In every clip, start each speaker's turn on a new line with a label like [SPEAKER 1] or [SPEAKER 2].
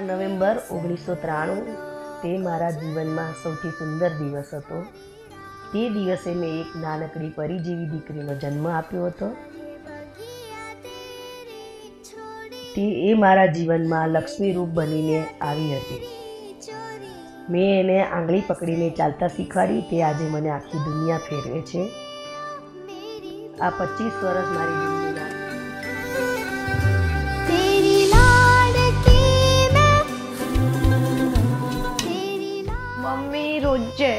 [SPEAKER 1] November 1993 તે મારા જીવનમાં સૌથી સુંદર દિવસ હતો। તે દિવસે મેં એક નાનકડી પરી જેવી દીકરીનો જન્મ આપ્યો હતો। તે મારા જીવનમાં લક્ષ્મી રૂપ બનીને આવી હતી। મેં એને આંગળી પકડીને ચાલતા શીખવાડી। તે આજે મને આખી દુનિયા ફેરવે છે। આ 25 વર્ષ મારી જિંદગીના
[SPEAKER 2] मम्मी रोजे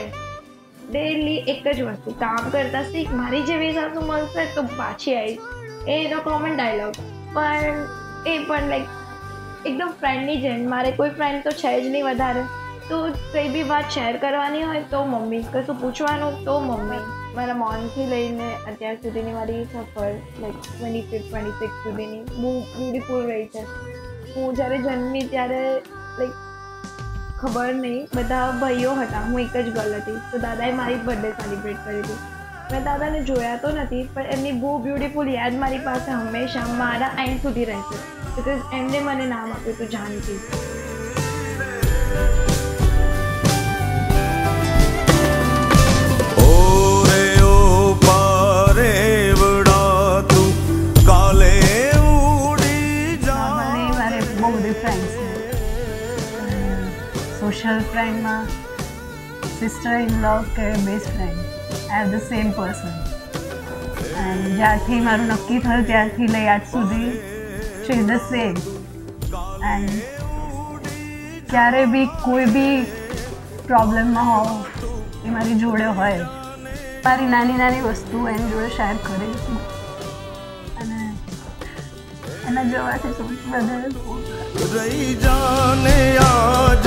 [SPEAKER 2] डेली एक ज वस्तु काम करता सीख मारी जेवी सासू मळशे तो पाछी आईश एनो कॉमन डायलॉग पण लाइक एकदम फ्रेंडली जेम मारे कोई फ्रेंड तो छे ज नहीं वधारे तो कई भी बात शेर करवानी होय तो मम्मी कशुं पूछवानुं तो मम्मी मारा मॉर्निंग थी लईने अत्यार सुधीनी मारी सफर लाइक 25-26 सुधीनी ब्यूटीफुल रही छे। हूँ ज्यारे जन्मी त्यारे लाइक खबर नहीं बधा भाईओ हता हूँ एक ज गर्ल थी तो दादाए मारी बर्थडे सेलिब्रेट करी थी। मैं दादा ने जोया तो नहीं पर एमनी बहु ब्यूटीफुल याद मारी पासे हमेशा मारा एंड सुधी रहेशे बिकॉज एमने मने नाम आप्युं तो जानकी।
[SPEAKER 3] सोशल फ्रेंड में सिस्टर इन लॉ के best friend I have the same person and ज्यारथी मारू नक्की थयुं त्यारथी लई आज सुधी she is the same and क्यारे भी कोई भी प्रॉब्लम में हो ए मारी जोड़े होय मारी नानी नानी वस्तु एनी जोड़े शेर करे अने एना जोवाथी सौथी वधारे रही जाने आज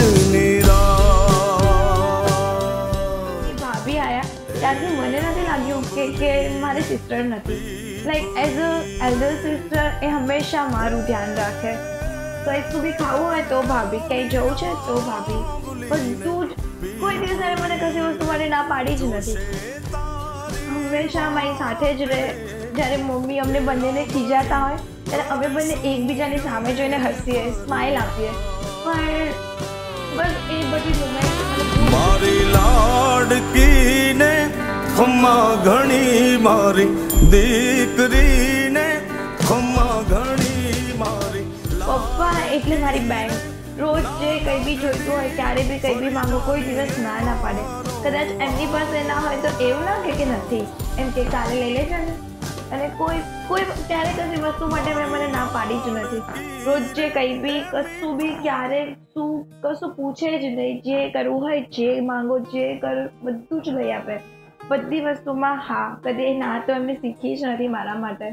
[SPEAKER 2] भाभी आया त्यारथी मने नथी लाग्युं के मारी सिस्टर नथी like as a elder sister ए हमेशा मारू ध्यान राखे। कई भी खावुं होय तो भाभी कई जवुं छे तो भाभी बधुं ज कोई दिवस मने कशी वस्तु माटे ना पाड़ी ज नथी। हमेशा मारी साथे ज रहे। ज्यारे मम्मी अमने बंनेने खीजाता होय ત્યારે અમે બંને એકબીજાની સામે જોઈને હસીએ સ્માઈલ આપીએ પણ બસ એ બધી મોમેન્ટ
[SPEAKER 4] મારી લાડકીને ખમ્મા ઘણી મારી દીકરીને ખમ્મા ઘણી મારી
[SPEAKER 2] પપ્પા એટલે મારી બેંક રોજ જે કંઈ બી જોઈતું હોય ત્યારે બી કંઈ બી માંગો કોઈ દિવસ ના પાડે। કદાચ એમની પાસે ના હોય તો એવું લાગે કે નથી એમ કે કાલે લઈ લેજો ને અને કોઈ ત્યારે કશી વસ્તુ માટે મેં મને ના પાડી જ નથી। રોજ જે કંઈ બી કશું બી ક્યારે શું કશું પૂછે જ નહીં। જે કરવું હોય જે માંગો જે કરો બધું જ લઈ આપે। બધી વસ્તુમાં હા કદી ના તો એમને શીખી જ નથી મારા માટે।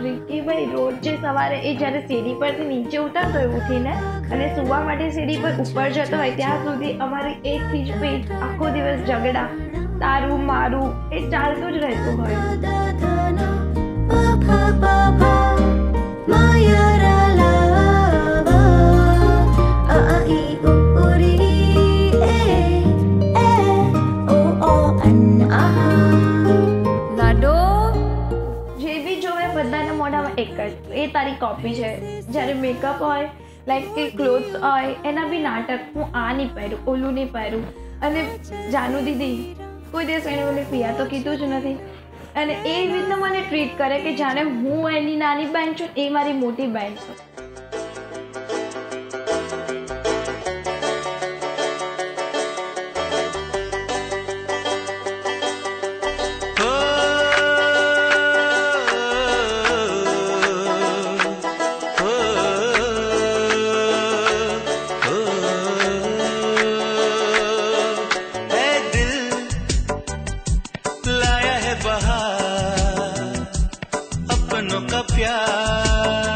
[SPEAKER 2] रिक्की भाई रोज जे सवारे ए ज्यारे सीढ़ी परथी नीचे उतरतो होय उठीने अने सुवा माटे सीढ़ी पर ऊपर जतो होय त्यां सुधी अमारी एक थी ज पेट आखो दिवस झगड़ा तारू मारू ए चालतुं ज रहेतुं होय। एक ए तारी कॉपी है जयरे मेकअप होय लाइक के क्लोथ्स होय एना भी नाटक हूँ आ नहीं पहेरूं ओलू नहीं पहेरूं अने जानू दीदी कोई दिवस एने મને पिया तो कीधुं ज नथी अने ए रीतना मने ट्रीट करे कि जाने हूँ एनी नानी बहन छुं ए मारी मोटी बहन छुं।
[SPEAKER 4] बहार अपनों का प्यार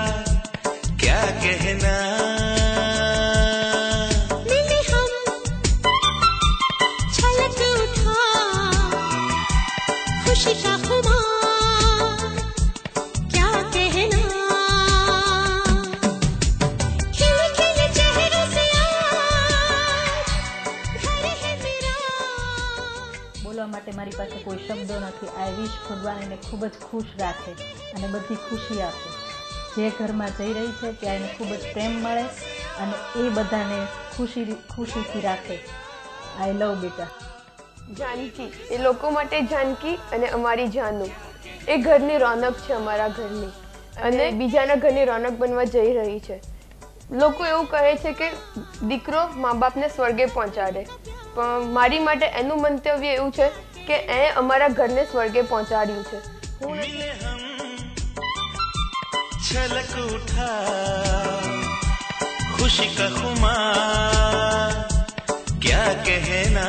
[SPEAKER 5] મારી પાસે કોઈ શબ્દો નથી. આઈ વિશ ભગવાન એને ખૂબ જ ખુશ રાખે અને બધી ખુશી આપે. જે ઘરમાં જઈ રહી છે ત્યાં એને ખૂબ જ પ્રેમ મળે અને એ બધાને ખુશીથી રાખે. આઈ લવ બેટા.
[SPEAKER 6] જાનકી એ લોકો માટે જાનકી અને અમારી જાનુ એ ઘરની રોનક છે, અમારા ઘરની, અને બીજાના ઘરની રોનક બનવા જઈ રહી છે. લોકો એવું કહે છે કે દીકરો મા બાપને સ્વર્ગે પહોંચાડે, પણ મારી માટે એનું મંતવ્ય એવું છે કે એ અમારા ઘરને સ્વર્ગે પહોંચાડ્યું છે.
[SPEAKER 7] छलक उठा खुशी का खुमार क्या कहना